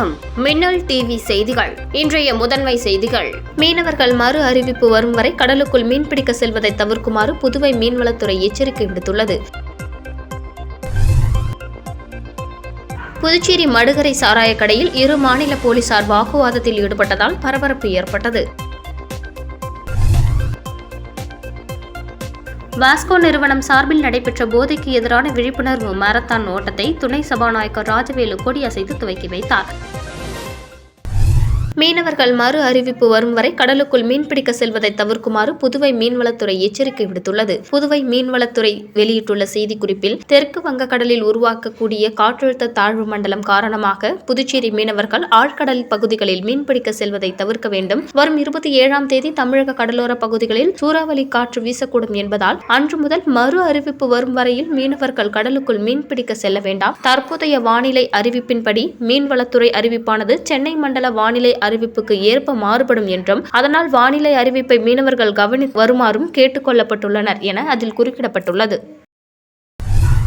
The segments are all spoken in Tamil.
வணக்கம். மின்னல் டிவி செய்திகள். இன்றைய முதன்மை செய்திகள். மீனவர்கள் மறு அறிவிப்பு வரும் வரை கடலுக்குள் மீன்பிடிக்க செல்வதை தவிர்க்குமாறு புதுவை மீன்வளத்துறை எச்சரிக்கை விடுத்துள்ளது. புதுச்சேரி மடுகரை சாராய கடையில் இரு மாநில போலீசார் வாக்குவாதத்தில் ஈடுபட்டதால் பரபரப்பு ஏற்பட்டது. வாஸ்கோ நிறுவனம் சார்பில் நடைபெற்ற போதைக்கு எதிரான விழிப்புணர்வு மாரத்தான் ஓட்டத்தை துணை சபாநாயகர் ராஜவேலு கொடியசைத்து துவக்கி வைத்தார். மீனவர்கள் மறு அறிவிப்பு வரும் வரை கடலுக்குள் மீன்பிடிக்க செல்வதை தவிர்க்குமாறு புதுவை மீன்வளத்துறை எச்சரிக்கை விடுத்துள்ளது. புதுவை மீன்வளத்துறை வெளியிட்டுள்ள செய்திக்குறிப்பில், தெற்கு வங்கக்கடலில் உருவாக்கக்கூடிய காற்றழுத்த தாழ்வு மண்டலம் காரணமாக புதுச்சேரி மீனவர்கள் ஆழ்கடல் பகுதிகளில் மீன்பிடிக்க செல்வதை தவிர்க்க வேண்டும். வரும் 27ஆம் தேதி தமிழக கடலோர பகுதிகளில் சூறாவளி காற்று வீசக்கூடும் என்பதால் அன்று முதல் மறு அறிவிப்பு வரும் வரையில் மீனவர்கள் கடலுக்குள் மீன்பிடிக்க செல்ல வேண்டாம். தற்போதைய வானிலை அறிவிப்பின்படி மீன்வளத்துறை அறிவிப்பானது சென்னை மண்டல வானிலை அறிவிப்புக்கு ஏற்ப மாறுபடும் என்றும், அதனால் வானிலை அறிவிப்பை மீனவர்கள் கவனித்து வருமாறும் கேட்டுக் கொள்ளப்பட்டுள்ளனர் என அதில் குறிப்பிடப்பட்டுள்ளது.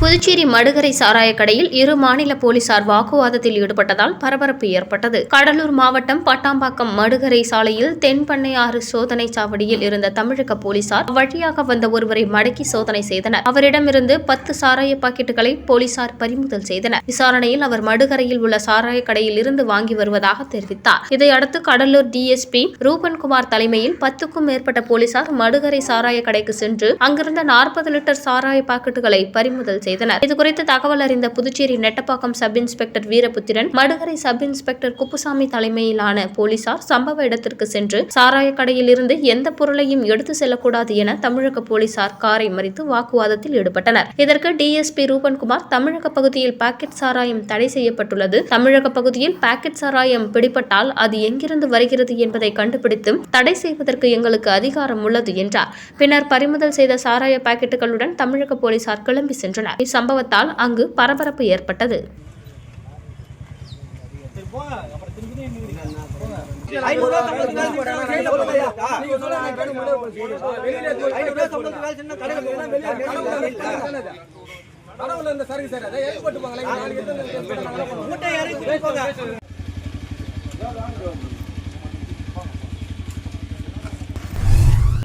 புதுச்சேரி மடுகரை சாராய கடையில் இரு மாநில போலீசார் வாக்குவாதத்தில் ஈடுபட்டதால் பரபரப்பு ஏற்பட்டது. கடலூர் மாவட்டம் பட்டாம்பாக்கம் மடுகரை சாலையில் தென்பண்ணையாறு சோதனை சாவடியில் இருந்த தமிழக போலீசார் வழியாக வந்த ஒருவரை மடக்கி சோதனை செய்தனர். அவரிடமிருந்து 10 சாராய பாக்கெட்டுகளை போலீசார் பறிமுதல் செய்தனர். விசாரணையில் அவர் மடுகரையில் உள்ள சாராய கடையில் இருந்து வாங்கி வருவதாக தெரிவித்தார். இதையடுத்து கடலூர் டிஎஸ்பி ரூபன்குமார் தலைமையில் 10க்கும் மேற்பட்ட போலீசார் மடுகரை சாராய கடைக்கு சென்று அங்கிருந்த 40 லிட்டர் சாராய பாக்கெட்டுகளை பறிமுதல் செய்தனர். இதுகுறித்து தகவல் அறிந்த Puducherry Nettapakkam sub inspector Veeraputhiran, Madukarai sub inspector Kuppusamy தலைமையிலான போலீசார் சம்பவ இடத்திற்கு சென்று சாராய கடையில் இருந்து எந்த பொருளையும் எடுத்து செல்லக்கூடாது என தமிழக போலீசார் காரை மறித்து வாக்குவாதத்தில் ஈடுபட்டனர். இதற்கு டிஎஸ்பி ரூபன்குமார், தமிழக பகுதியில் பாக்கெட் சாராயம் தடை செய்யப்பட்டுள்ளது. தமிழக பகுதியில் பாக்கெட் சாராயம் பிடிபட்டால் அது எங்கிருந்து வருகிறது என்பதை கண்டுபிடித்து தடை செய்வதற்கு எங்களுக்கு அதிகாரம் உள்ளது என்றார். பின்னர் பறிமுதல் செய்த சாராய பாக்கெட்டுகளுடன் தமிழக போலீசார் கிளம்பி சென்றனர். சம்பவத்தால் அங்கு பரபரப்பு ஏற்பட்டது.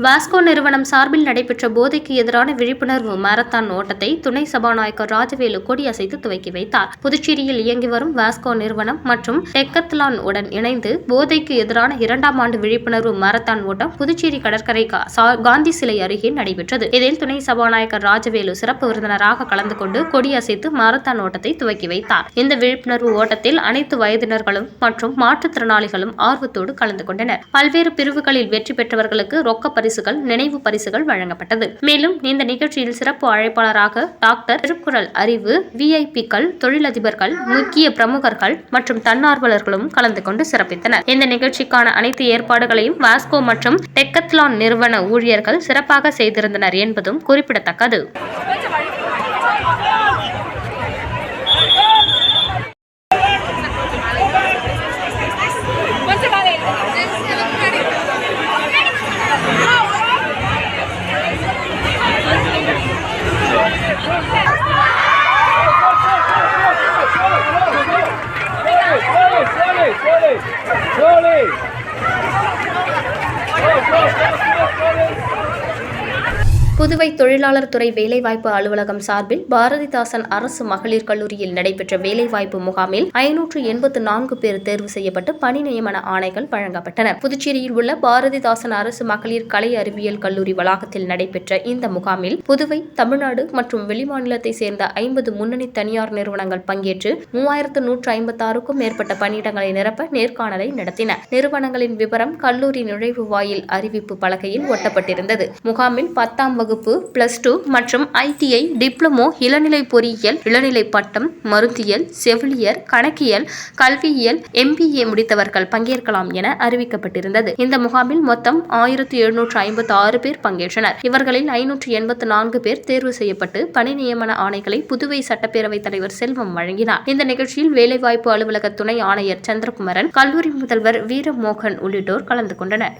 வாஸ்கோ நிறுவனம் சார்பில் நடைபெற்ற போதைக்கு எதிரான விழிப்புணர்வு மாரத்தான் ஓட்டத்தை துணை சபாநாயகர் ராஜவேலு கொடியசைத்து துவக்கி வைத்தார். புதுச்சேரியில் இயங்கி வரும் வாஸ்கோ நிறுவனம் மற்றும் டெக்கத்லான் உடன் இணைந்து போதைக்கு எதிரான 2ஆம் ஆண்டு விழிப்புணர்வு மாரத்தான் ஓட்டம் புதுச்சேரி கடற்கரை காந்தி சிலை அருகே நடைபெற்றது. இதில் துணை சபாநாயகர் ராஜவேலு சிறப்பு விருந்தினராக கலந்து கொண்டு கொடியசைத்து மாரத்தான் ஓட்டத்தை துவக்கி வைத்தார். இந்த விழிப்புணர்வு ஓட்டத்தில் அனைத்து வயதினர்களும் மற்றும் மாற்றுத்திறனாளிகளும் ஆர்வத்தோடு கலந்து கொண்டனர். பல்வேறு பிரிவுகளில் வெற்றி பெற்றவர்களுக்கு ரொக்க பரிசுகள், நினைவு பரிசுகள் வழங்கப்பட்டது. மேலும் இந்த நிகழ்ச்சியில் சிறப்பு அழைப்பாளராக டாக்டர் திருக்குறள் அறிவு, விஐபிக்கள், தொழிலதிபர்கள், முக்கிய பிரமுகர்கள் மற்றும் தன்னார்வலர்களும் கலந்து கொண்டு சிறப்பித்தனர். இந்த நிகழ்ச்சிக்கான அனைத்து ஏற்பாடுகளையும் வாஸ்கோ மற்றும் டெக்கத்லான் நிறுவன ஊழியர்கள் சிறப்பாக செய்திருந்தனர் என்பதும் குறிப்பிடத்தக்கது. புதுவை தொழிலாளர் துறை வேலைவாய்ப்பு அலுவலகம் சார்பில் பாரதிதாசன் அரசு மகளிர் கல்லூரியில் நடைபெற்ற வேலைவாய்ப்பு முகாமில் 584 பேர் தேர்வு செய்யப்பட்டு பணி நியமன ஆணைகள் வழங்கப்பட்டன. புதுச்சேரியில் உள்ள பாரதிதாசன் அரசு மகளிர் கலை அறிவியல் கல்லூரி வளாகத்தில் நடைபெற்ற இந்த முகாமில் புதுவை, தமிழ்நாடு மற்றும் வெளிமாநிலத்தை சேர்ந்த 50 முன்னணி தனியார் நிறுவனங்கள் பங்கேற்று 3156க்கும் மேற்பட்ட பணியிடங்களை நிரப்ப நேர்காணலை நடத்தின. நிறுவனங்களின் விவரம் கல்லூரி நுழைவு வாயில் அறிவிப்பு பலகையில் ஒட்டப்பட்டிருந்தது. முகாமில் 10ஆம் வகுப்பு, +2 மற்றும் ITI, டிப்ளமோ, இளநிலை பொறியியல், இளநிலை பட்டம், மருந்தியல், செவிலியர், கணக்கியல், கல்வியியல், MBA முடித்தவர்கள் பங்கேற்கலாம் என அறிவிக்கப்பட்டிருந்தது. இந்த முகாமில் மொத்தம் 1756 பேர் பங்கேற்றனர். இவர்களில் 584 பேர் தேர்வு செய்யப்பட்டு பணி நியமன ஆணைகளை புதுவை சட்டப்பேரவைத் தலைவர் செல்வம் வழங்கினார். இந்த நிகழ்ச்சியில் வேலைவாய்ப்பு அலுவலக துணை ஆணையர் சந்திரகுமரன், கல்லூரி முதல்வர் வீரமோகன் உள்ளிட்டோர் கலந்து கொண்டனர்.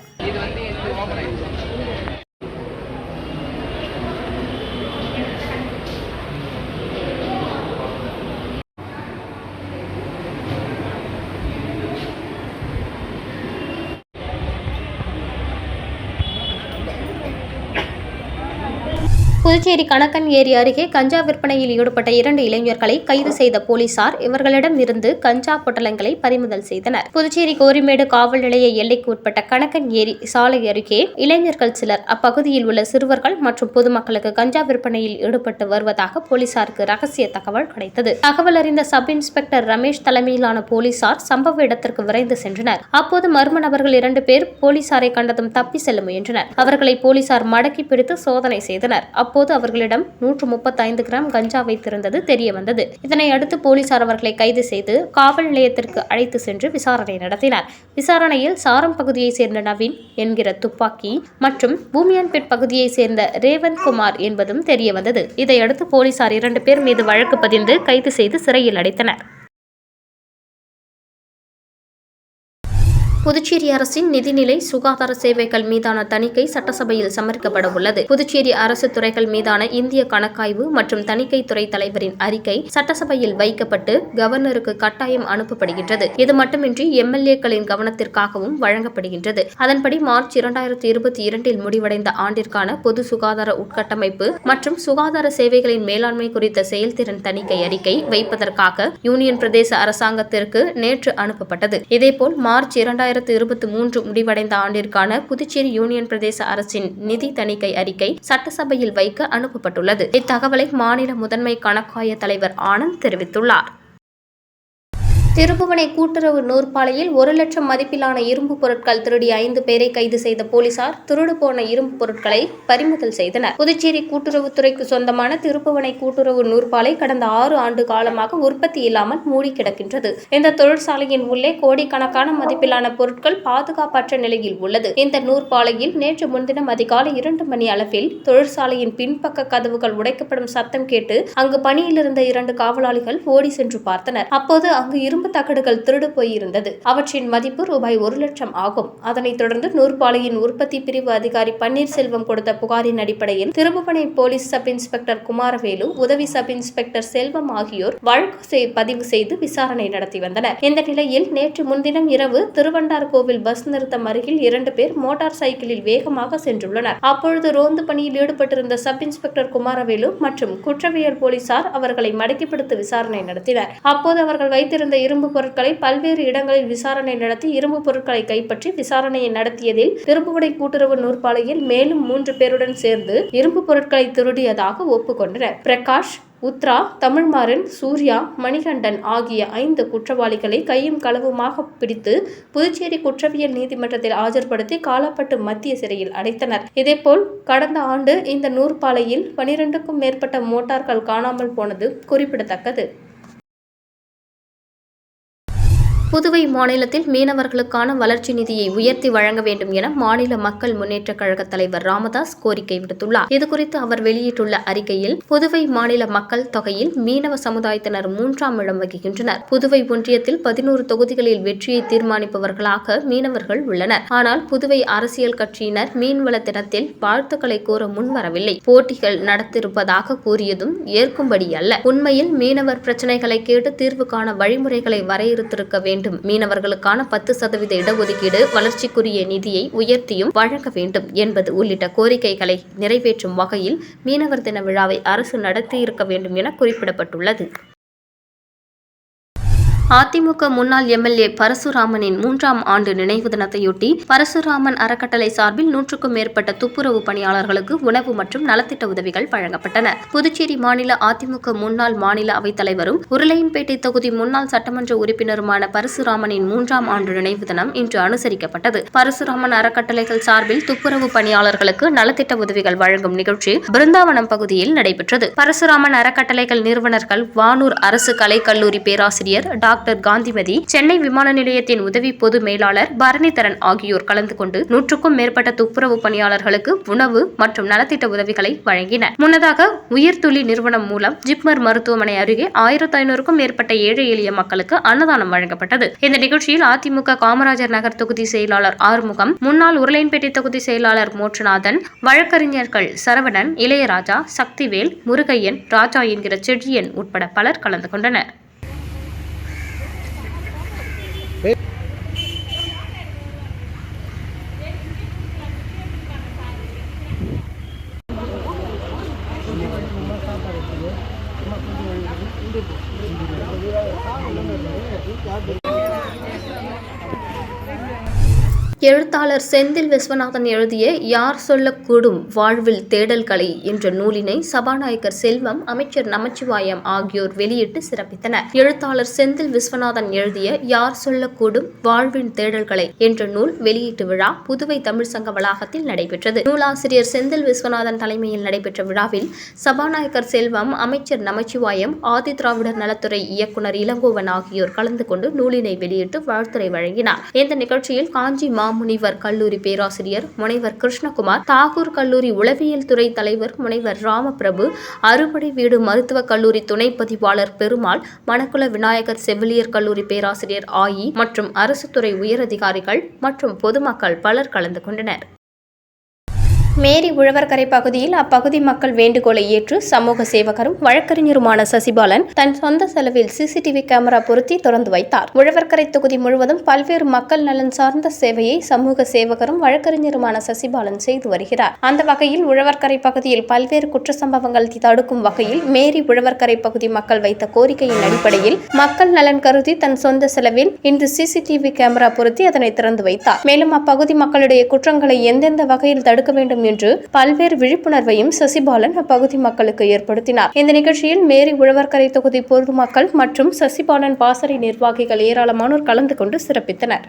புதுச்சேரி கணக்கன் ஏரி அருகே கஞ்சா விற்பனையில் ஈடுபட்ட 2 இளைஞர்களை கைது செய்த போலீசார் இவர்களிடம் இருந்து கஞ்சா பொட்டலங்களை பறிமுதல் செய்தனர். புதுச்சேரி கோரிமேடு காவல் நிலைய எல்லைக்கு உட்பட்ட கணக்கன் ஏரி சாலை அருகே இளைஞர்கள் சிலர் அப்பகுதியில் உள்ள சிறுவர்கள் மற்றும் பொதுமக்களுக்கு கஞ்சா விற்பனையில் ஈடுபட்டு வருவதாக போலீசாருக்கு ரகசிய தகவல் கிடைத்தது. தகவல் அறிந்த சப் இன்ஸ்பெக்டர் ரமேஷ் தலைமையிலான போலீசார் சம்பவ இடத்திற்கு விரைந்து சென்றனர். அப்போது மர்ம நபர்கள் 2 பேர் போலீசாரை கண்டதும் தப்பி செல்ல முயன்றனர். அவர்களை போலீசார் மடக்கி பிடித்து சோதனை செய்தனர். அப்போது அவர்களிடம் 135 கிராம் கஞ்சா வைத்திருந்தது தெரியவந்தது. இதனை அடுத்து போலீசார் அவர்களை கைது செய்து காவல் நிலையத்திற்கு அழைத்து சென்று விசாரணை நடத்தினர். விசாரணையில் சாரம் பகுதியைச் சேர்ந்த நவீன் என்கிற துப்பாக்கி மற்றும் பூமியான்பேட் பகுதியைச் சேர்ந்த ரேவந்த் குமார் என்பதும் தெரியவந்தது. இதையடுத்து போலீசார் 2 பேர் மீது வழக்கு பதிந்து கைது செய்து சிறையில் அடைத்தனர். புதுச்சேரி அரசின் நிதிநிலை சுகாதார சேவைகள் மீதான தணிக்கை சட்டசபையில் சமர்ப்பிக்கப்பட உள்ளது. புதுச்சேரி அரசு துறைகள் மீதான இந்திய கணக்காய்வு மற்றும் தணிக்கை துறை தலைவரின் அறிக்கை சட்டசபையில் வைக்கப்பட்டு கவர்னருக்கு கட்டாயம் அனுப்பப்படுகின்றது. இது மட்டுமின்றி எம்எல்ஏக்களின் கவனத்திற்காகவும் வழங்கப்படுகின்றது. அதன்படி மார்ச் 2022 முடிவடைந்த ஆண்டிற்கான பொது சுகாதார உட்கட்டமைப்பு மற்றும் சுகாதார சேவைகளின் மேலாண்மை குறித்த செயல்திறன் தணிக்கை அறிக்கை வைப்பதற்காக யூனியன் பிரதேச அரசாங்கத்திற்கு நேற்று அனுப்பப்பட்டது. இதேபோல் மார்ச் 2023 முடிவடைந்த ஆண்டிற்கான புதுச்சேரி யூனியன் பிரதேச அரசின் நிதி தணிக்கை அறிக்கை சட்டசபையில் வைக்க அனுப்பப்பட்டுள்ளது. இத்தகவலை மாநில முதன்மை கணக்காய தலைவர் ஆனந்த் தெரிவித்துள்ளார். திருப்புவனை கூட்டுறவு நூற்பாலையில் 1 லட்சம் மதிப்பிலான இரும்பு பொருட்கள் திருடிய 5 பேரை கைது செய்த போலீசார் திருடு போன இரும்பு பொருட்களை பறிமுதல் செய்தனர். புதுச்சேரி கூட்டுறவுத்துறைக்கு சொந்தமான திருப்புவனை கூட்டுறவு நூற்பாலை கடந்த 6 ஆண்டு காலமாக உற்பத்தி இல்லாமல் மூடி கிடக்கின்றது. இந்த தொழிற்சாலையின் உள்ளே கோடிக்கணக்கான மதிப்பிலான பொருட்கள் பாதுகாப்பற்ற நிலையில் உள்ளது. இந்த நூற்பாலையில் நேற்று முன்தினம் அதிகாலை 2 மணி அளவில் தொழிற்சாலையின் பின்பக்க கதவுகள் உடைக்கப்படும் சத்தம் கேட்டு அங்கு பணியில் இருந்த 2 காவலாளிகள் ஓடி சென்று பார்த்தனர். அப்போது அங்கு இரும்பு தகடுகள் திருடு போயிருந்தது. அவற்றின் மதிப்பு ரூபாய் 1 லட்சம் ஆகும். அதனைத் தொடர்ந்து நூற்பாலையின் உற்பத்தி பிரிவு அதிகாரி பன்னீர்செல்வம் கொடுத்த புகாரின் அடிப்படையில் Thirubuvanai police sub inspector Kumaravelu, உதவி சப் இன்ஸ்பெக்டர் செல்வம் ஆகியோர் வழக்கு பதிவு செய்து விசாரணை நடத்தி வந்தனர். இந்த நிலையில் நேற்று முன்தினம் இரவு திருவண்டார் கோவில் பஸ் நிறுத்தம் அருகில் 2 பேர் மோட்டார் சைக்கிளில் வேகமாக சென்றுள்ளனர். அப்பொழுது ரோந்து பணியில் ஈடுபட்டிருந்த சப் இன்ஸ்பெக்டர் குமாரவேலு மற்றும் குற்றவியல் போலீசார் அவர்களை மடக்கி பிடித்து விசாரணை நடத்தினர். அப்போது அவர்கள் வைத்திருந்த இரும்பு பொருட்களை பல்வேறு இடங்களில் விசாரணை நடத்தி இரும்பு பொருட்களை கைப்பற்றி விசாரணையை நடத்தியதில் திருப்புவனை கூட்டுறவு நூற்பாலையில் மேலும் 3 பேருடன் சேர்ந்து இரும்பு பொருட்களை திருடியதாக ஒப்புக்கொண்டனர். பிரகாஷ், உத்ரா, தமிழ்மாறன், சூர்யா, மணிகண்டன் ஆகிய 5 குற்றவாளிகளை கையும் களவுமாக பிடித்து புதுச்சேரி குற்றவியல் நீதிமன்றத்தில் ஆஜர்படுத்தி காலாப்பட்டு மத்திய சிறையில் அடைத்தனர். இதேபோல் கடந்த ஆண்டு இந்த நூற்பாலையில் 12க்கும் மேற்பட்ட மோட்டார்கள் காணாமல் போனது குறிப்பிடத்தக்கது. புதுவை மாநிலத்தில் மீனவர்களுக்கான வளர்ச்சி நிதியை உயர்த்தி வழங்க வேண்டும் என மாநில மக்கள் முன்னேற்ற கழக தலைவர் ராமதாஸ் கோரிக்கை விடுத்துள்ளார். இதுகுறித்து அவர் வெளியிட்டுள்ள அறிக்கையில், புதுவை மாநில மக்கள் தொகையில் மீனவ சமுதாயத்தினர் 3ஆம் இடம் வகிக்கின்றனர். புதுவை ஒன்றியத்தில் 11 தொகுதிகளில் வெற்றியை தீர்மானிப்பவர்களாக மீனவர்கள் உள்ளனர். ஆனால் புதுவை அரசியல் கட்சியினர் மீன்வள தினத்தில் வாழ்த்துக்களை கூற முன்வரவில்லை. போட்டிகள் நடத்திருப்பதாக கூறியதும் ஏற்கும்படி அல்ல. உண்மையில் மீனவர் பிரச்சனைகளை கேட்டு தீர்வு காண வழிமுறைகளை வரையறுத்திருக்க வேண்டும். மீனவர்களுக்கான 10% இடஒதுக்கீடு, வளர்ச்சிக்குரிய நிதியை உயர்த்தியும் வழங்க வேண்டும் என்பது உள்ளிட்ட கோரிக்கைகளை நிறைவேற்றும் வகையில் மீனவர் தின விழாவை அரசு நடத்தியிருக்க வேண்டும் என குறிப்பிடப்பட்டுள்ளது. அதிமுக முன்னாள் எம்எல்ஏ பரசுராமனின் 3ஆம் ஆண்டு நினைவு தினத்தையொட்டி பரசுராமன் அறக்கட்டளை சார்பில் 100க்கும் மேற்பட்ட துப்புரவு பணியாளர்களுக்கு உணவு மற்றும் நலத்திட்ட உதவிகள் வழங்கப்பட்டன. புதுச்சேரி மாநில அதிமுக முன்னாள் மாநில அவைத் தலைவரும் உருளையன்பேட்டை தொகுதி முன்னாள் சட்டமன்ற உறுப்பினருமான பரசுராமனின் 3ஆம் ஆண்டு நினைவு தினம் இன்று அனுசரிக்கப்பட்டது. பரசுராமன் அறக்கட்டளைகள் சார்பில் துப்புரவு பணியாளர்களுக்கு நலத்திட்ட உதவிகள் வழங்கும் நிகழ்ச்சி பிருந்தாவனம் பகுதியில் நடைபெற்றது. பரசுராமன் அறக்கட்டளைகள் நிறுவனர்கள் வானூர் அரசு கலைக்கல்லூரி பேராசிரியர் டாக்டர் காந்திமதி, சென்னை விமான நிலையத்தின் உதவி பொது மேலாளர் பரணிதரன் ஆகியோர் கலந்து கொண்டு 100க்கும் மேற்பட்ட துப்புரவு பணியாளர்களுக்கு உணவு மற்றும் நலத்திட்ட உதவிகளை வழங்கினர். முன்னதாக உயிர்துளி நிறுவனம் மூலம் ஜிப்மர் மருத்துவமனை அருகே 1500க்கும் மேற்பட்ட ஏழை எளிய மக்களுக்கு அன்னதானம் வழங்கப்பட்டது. இந்த நிகழ்ச்சியில் அதிமுக காமராஜர் நகர் தொகுதி செயலாளர் ஆறுமுகம், முன்னாள் உருளையன்பேட்டை தொகுதி செயலாளர் மோட்சநாதன், வழக்கறிஞர்கள் சரவணன், இளையராஜா, சக்திவேல், முருகையன், ராஜா என்கிற செழியன் உட்பட பலர் கலந்து கொண்டனர். எழுத்தாளர் செந்தில் விஸ்வநாதன் எழுதிய யார் சொல்லக்கூடும் வாழ்வில் தேடல்களை என்ற நூலினை சபாநாயகர் செல்வம், அமைச்சர் நமச்சிவாயம் ஆகியோர் வெளியிட்டு சிறப்பித்தனர். எழுத்தாளர் செந்தில் விஸ்வநாதன் எழுதிய யார் சொல்லக்கூடும் வாழ்வின் தேடல்களை என்ற நூல் வெளியீட்டு விழா புதுவை தமிழ் சங்க வளாகத்தில் நடைபெற்றது. நூலாசிரியர் செந்தில் விஸ்வநாதன் தலைமையில் நடைபெற்ற விழாவில் சபாநாயகர் செல்வம், அமைச்சர் நமச்சிவாயம், ஆதிதிராவிடர் நலத்துறை இயக்குநர் இளங்கோவன் ஆகியோர் கலந்து கொண்டு நூலினை வெளியிட்டு வாழ்த்துரை வழங்கினார். இந்த நிகழ்ச்சியில் காஞ்சி முனிவர் கல்லூரி பேராசிரியர் முனைவர் கிருஷ்ணகுமார், தாகூர் கல்லூரி உளவியல் துறை தலைவர் முனைவர் ராமபிரபு, அறுபடை வீடு மருத்துவக் கல்லூரி துணை பதிவாளர் பெருமாள், மணக்குள விநாயகர் செவிலியர் கல்லூரி பேராசிரியர் ஆயி மற்றும் அரசு துறை உயரதிகாரிகள் மற்றும் பொதுமக்கள் பலர் கலந்து கொண்டனர். மேரி உழவர்கரை பகுதியில் அப்பகுதி மக்கள் வேண்டுகோளை ஏற்று சமூக சேவகரும் வழக்கறிஞருமான சசிபாலன் தன் சொந்த செலவில் சிசிடிவி கேமரா பொருத்தி திறந்து வைத்தார். உழவர்கரை தொகுதி முழுவதும் பல்வேறு மக்கள் நலன் சார்ந்த சேவையை சமூக சேவகரும் வழக்கறிஞருமான சசிபாலன் செய்து வருகிறார். அந்த வகையில் உழவர்கரை பகுதியில் பல்வேறு குற்ற சம்பவங்கள் தடுக்கும் வகையில் மேரி உழவர்கரை பகுதி மக்கள் வைத்த கோரிக்கையின் அடிப்படையில் மக்கள் நலன் கருதி தன் சொந்த செலவில் இன்று சிசிடிவி கேமரா பொருத்தி அதனை திறந்து வைத்தார். மேலும் அப்பகுதி மக்களுடைய குற்றங்களை எந்தெந்த வகையில் தடுக்க வேண்டும் என்று பல்வேறு விழிப்புணர்வையும் சசிபாலன் அப்பகுதி மக்களுக்கு ஏற்படுத்தினார். இந்த நிகழ்ச்சியில் மேரி உழவர்கரை தொகுதி பொதுமக்கள் மற்றும் சசிபாலன் பாசறை நிர்வாகிகள் ஏராளமானோர் கலந்து கொண்டு சிறப்பித்தனர்.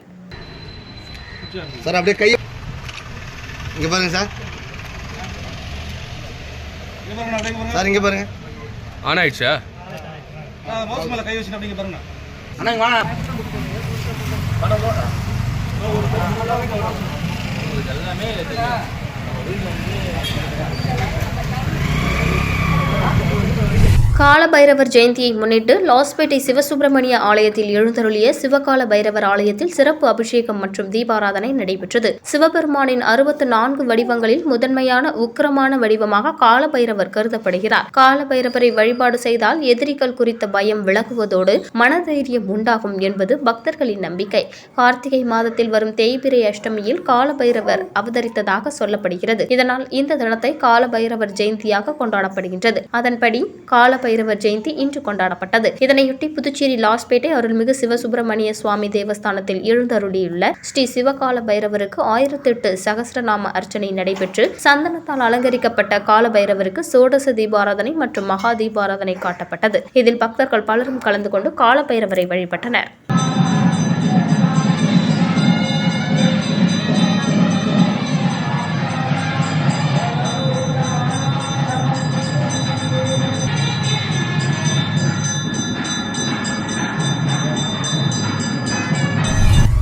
காலபைரவர் ஜெயந்தியை முன்னிட்டு லாஸ்பேட்டை சிவசுப்பிரமணிய ஆலயத்தில் எழுந்தருளிய சிவகால பைரவர் ஆலயத்தில் சிறப்பு அபிஷேகம் மற்றும் தீபாராதனை நடைபெற்றது. சிவபெருமானின் 64 வடிவங்களில் முதன்மையான உக்கிரமான வடிவமாக காலபைரவர் கருதப்படுகிறார். காலபைரவரை வழிபாடு செய்தால் எதிரிகள் குறித்த பயம் விலகுவதோடு மனதைரியம் உண்டாகும் என்பது பக்தர்களின் நம்பிக்கை. கார்த்திகை மாதத்தில் வரும் தேய்பிரை அஷ்டமியில் காலபைரவர் அவதரித்ததாக சொல்லப்படுகிறது. இதனால் இந்த தினத்தை காலபைரவர் ஜெயந்தியாக கொண்டாடப்படுகின்றது. அதன்படி காலபைரவர் ஜெயந்தி இன்று கொண்டாடப்பட்டது. இதனையொட்டி புதுச்சேரி லாஸ்பேட்டை அருள்மிகு சிவசுப்பிரமணிய சுவாமி தேவஸ்தானத்தில் எழுந்தருளியுள்ள ஸ்ரீ சிவகால பைரவருக்கு 1008 சகஸ்ரநாம அர்ச்சனை நடைபெற்று சந்தனத்தால் அலங்கரிக்கப்பட்ட கால பைரவருக்கு சோடச தீபாராதனை மற்றும் மகா தீபாராதனை காட்டப்பட்டது. இதில் பக்தர்கள் பலரும் கலந்து கொண்டு கால பைரவரை வழிபட்டனர்.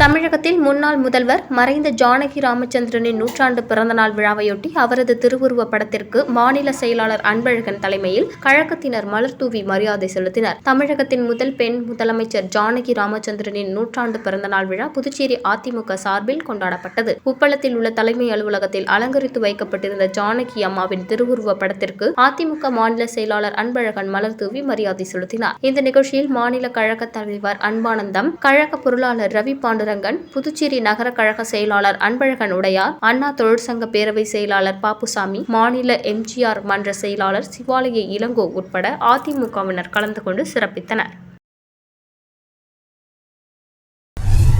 தமிழகத்தில் முன்னாள் முதல்வர் மறைந்த ஜானகி ராமச்சந்திரனின் 100ஆண்டு பிறந்தநாள் விழாவையொட்டி அவரது திருவுருவப் படத்திற்கு மாநில செயலாளர் அன்பழகன் தலைமையில் கழகத்தினர் மலர்தூவி மரியாதை செலுத்தினர். தமிழகத்தின் முதல் பெண் முதலமைச்சர் ஜானகி ராமச்சந்திரனின் 100ஆண்டு பிறந்தநாள் விழா புதுச்சேரி அதிமுக சார்பில் கொண்டாடப்பட்டது. உப்பளத்தில் உள்ள தலைமை அலுவலகத்தில் அலங்கரித்து வைக்கப்பட்டிருந்த ஜானகி அம்மாவின் திருவுருவப் படத்திற்கு அதிமுக மாநில செயலாளர் அன்பழகன் மலர்தூவி மரியாதை செலுத்தினார். இந்த நிகழ்ச்சியில் மாநில கழக தலைவர் அன்பானந்தம், கழக பொருளாளர் ரவி பாண்டுரங்கன், புதுச்சேரி நகர கழக செயலாளர் அன்பழகன் உடையார், அண்ணா தொழிற்சங்க பேரவை செயலாளர் பாப்புசாமி, மாநில எம்ஜிஆர் மன்ற செயலாளர் சிவாலய இளங்கோ உட்பட அதிமுகவினர் கலந்து கொண்டு சிறப்பித்தனர்.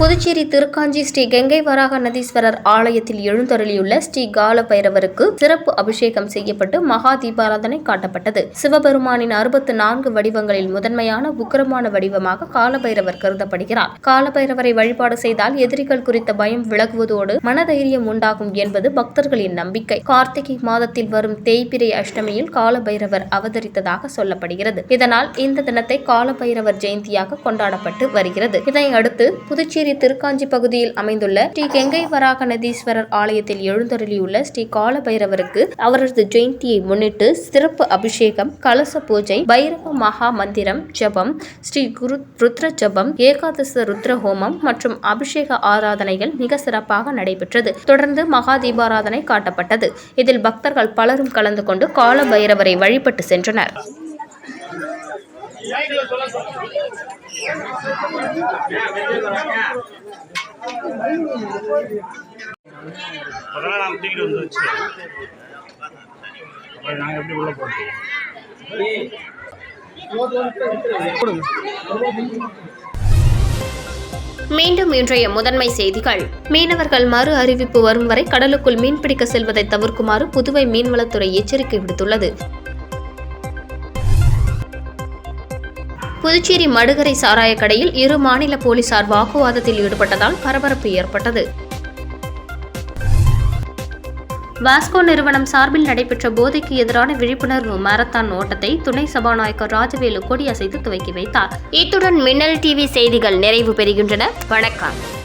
புதுச்சேரி திருக்காஞ்சி ஸ்ரீ கங்கை வராக நதீஸ்வரர் ஆலயத்தில் எழுந்தருளியுள்ள ஸ்ரீ கால பைரவருக்கு சிறப்பு அபிஷேகம் செய்யப்பட்டு மகா தீபாராதனை காட்டப்பட்டது. சிவபெருமானின் 64 வடிவங்களில் முதன்மையான உக்கிரமான வடிவமாக காலபைரவர் கருதப்படுகிறார். காலபைரவரை வழிபாடு செய்தால் எதிரிகள் குறித்த பயம் விலகுவதோடு மனதைரியம் உண்டாகும் என்பது பக்தர்களின் நம்பிக்கை. கார்த்திகை மாதத்தில் வரும் தேய்பிரை அஷ்டமியில் காலபைரவர் அவதரித்ததாக சொல்லப்படுகிறது. இதனால் இந்த தினத்தை காலபைரவர் ஜெயந்தியாக கொண்டாடப்பட்டு வருகிறது. இதனையடுத்து புதுச்சேரி திருக்காஞ்சி பகுதியில் அமைந்துள்ள ஸ்ரீ கங்கை வராக நதீஸ்வரர் ஆலயத்தில் எழுந்தருளியுள்ள ஸ்ரீ கால பைரவருக்கு அவரது ஜெயந்தியை முன்னிட்டு சிறப்பு அபிஷேகம், கலச பூஜை, பைரவ மகா மந்திரம் ஜபம், ஸ்ரீ குரு ருத்ர ஜபம், ஏகாதச ருத்ர ஹோமம் மற்றும் அபிஷேக ஆராதனைகள் மிக சிறப்பாக நடைபெற்றது. தொடர்ந்து மகா தீபாராதனை காட்டப்பட்டது. இதில் பக்தர்கள் பலரும் கலந்து கொண்டு கால பைரவரை வழிபட்டு சென்றனர். நாங்கள் எப்படி உள்ள போகிறோம்? மீண்டும் இன்றைய முதன்மை செய்திகள். மீனவர்கள் மறு அறிவிப்பு வரும் வரை கடலுக்குள் மீன்பிடிக்க செல்வதை தவிர்க்குமாறு புதுவை மீன்வளத்துறை எச்சரிக்கை விடுத்துள்ளது. புதுச்சேரி மடுகரை சாராய கடையில் இரு மாநில போலீசார் வாக்குவாதத்தில் ஈடுபட்டதால் பரபரப்பு ஏற்பட்டது. வாஸ்கோ நிறுவனம் சார்பில் நடைபெற்ற போதைக்கு எதிரான விழிப்புணர்வு மாரத்தான் ஓட்டத்தை துணை சபாநாயகர் ராஜவேலு கொடியசைத்து துவக்கி வைத்தார். இத்துடன் மின்னல் டிவி செய்திகள் நிறைவு பெறுகின்றன. வணக்கம்.